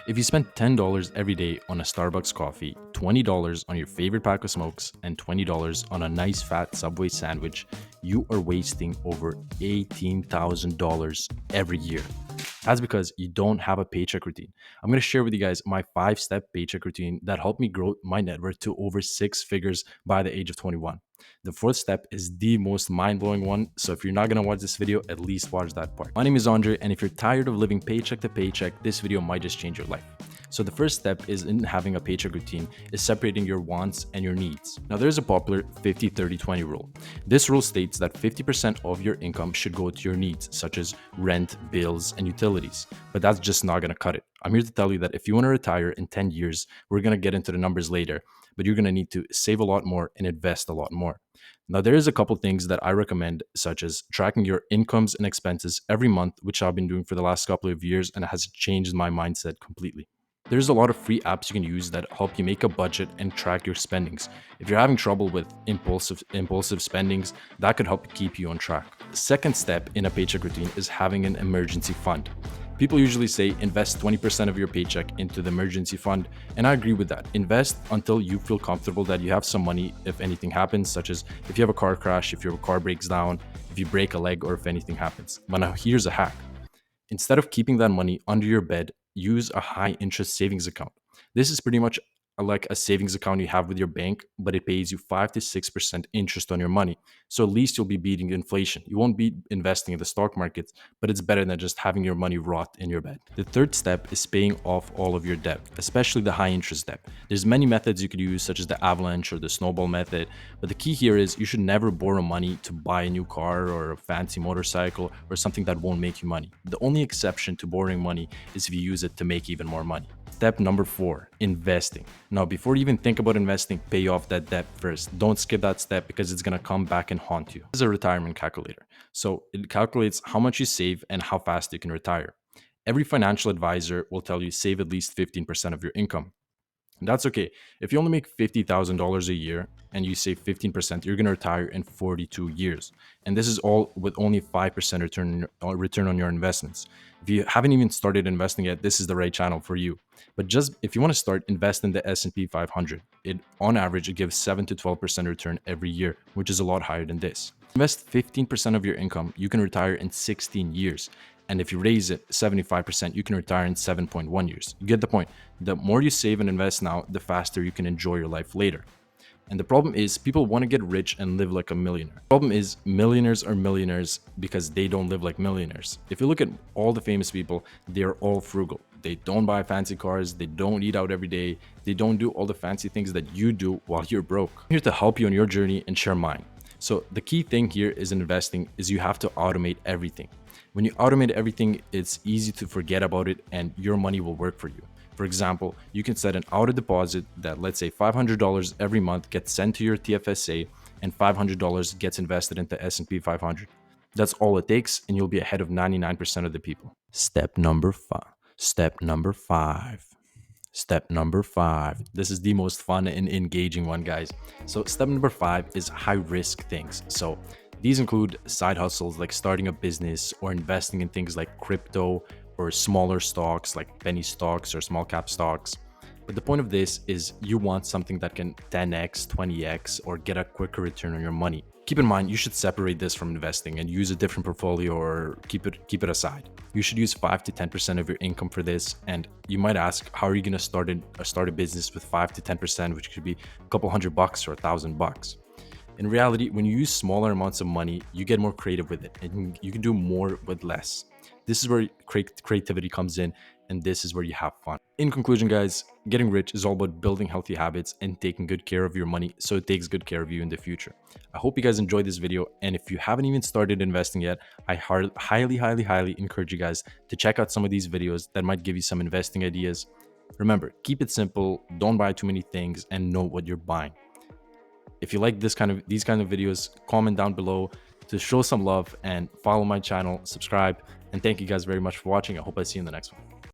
If you spend $10 every day on a Starbucks coffee, $20 on your favorite pack of smokes, and $20 on a nice fat Subway sandwich, you are wasting over $18,000 every year. That's because you don't have a paycheck routine. I'm going to share with you guys my 5-step paycheck routine that helped me grow my net worth to over 6 figures by the age of 21. The fourth step is the most mind-blowing one, so if you're not going to watch this video, at least watch that part. My name is Andre, and if you're tired of living paycheck to paycheck, this video might just change your life. So the first step is in having a paycheck routine is separating your wants and your needs. Now there's a popular 50-30-20 rule. This rule states that 50% of your income should go to your needs, such as rent, bills, and utilities. But that's just not going to cut it. I'm here to tell you that if you want to retire in 10 years, we're going to get into the numbers later, but you're going to need to save a lot more and invest a lot more. Now, there is a couple things that I recommend, such as tracking your incomes and expenses every month, which I've been doing for the last couple of years, and it has changed my mindset completely. There's a lot of free apps you can use that help you make a budget and track your spendings. If you're having trouble with impulsive spendings, that could help keep you on track. The second step in a paycheck routine is having an emergency fund. People usually say invest 20% of your paycheck into the emergency fund, and I agree with that. Invest until you feel comfortable that you have some money if anything happens, such as if you have a car crash, if your car breaks down, if you break a leg, or if anything happens. But now here's a hack. Instead of keeping that money under your bed, use a high interest savings account. This is pretty much like a savings account you have with your bank, but it pays you 5 to 6% interest on your money. So at least you'll be beating inflation. You won't be investing in the stock market, but it's better than just having your money rot in your bed. The third step is paying off all of your debt, especially the high interest debt. There's many methods you could use, such as the avalanche or the snowball method, but the key here is you should never borrow money to buy a new car or a fancy motorcycle or something that won't make you money. The only exception to borrowing money is if you use it to make even more money. Step number 4, investing. Now, before you even think about investing, pay off that debt first. Don't skip that step because it's going to come back and haunt you. This is a retirement calculator. So it calculates how much you save and how fast you can retire. Every financial advisor will tell you save at least 15% of your income. That's okay. If you only make $50,000 a year and you save 15%, you're going to retire in 42 years. And this is all with only 5% return on your investments. If you haven't even started investing yet, this is the right channel for you. But just if you want to start, invest in the S&P 500. On average, it gives 7 to 12% return every year, which is a lot higher than this. Invest 15% of your income, you can retire in 16 years. And if you raise it 75%, you can retire in 7.1 years. You get the point. The more you save and invest now, the faster you can enjoy your life later. And the problem is people want to get rich and live like a millionaire. The problem is millionaires are millionaires because they don't live like millionaires. If you look at all the famous people, they're all frugal. They don't buy fancy cars. They don't eat out every day. They don't do all the fancy things that you do while you're broke. I'm here to help you on your journey and share mine. So the key thing here is in investing is you have to automate everything. When you automate everything, it's easy to forget about it and your money will work for you. For example, you can set an auto deposit that, let's say, $500 every month gets sent to your TFSA and $500 gets invested into S&P 500. That's all it takes and you'll be ahead of 99% of the people. Step number 5. Step number 5. Step number 5. This is the most fun and engaging one, guys. So step number 5 is high risk things. So these include side hustles like starting a business or investing in things like crypto or smaller stocks like penny stocks or small cap stocks. But the point of this is you want something that can 10x, 20x, or get a quicker return on your money. Keep in mind, you should separate this from investing and use a different portfolio or keep it aside. You should use 5 to 10% of your income for this. And you might ask, how are you going to start a business with 5 to 10%, which could be a couple $100 or $1,000? In reality, when you use smaller amounts of money, you get more creative with it and you can do more with less. This is where creativity comes in, and this is where you have fun. In conclusion, guys, getting rich is all about building healthy habits and taking good care of your money so it takes good care of you in the future. I hope you guys enjoyed this video, and if you haven't even started investing yet, I highly encourage you guys to check out some of these videos that might give you some investing ideas. Remember, keep it simple, don't buy too many things, and know what you're buying. If you like these kind of videos, comment down below to show some love and follow my channel, subscribe, and thank you guys very much for watching. I hope I see you in the next one.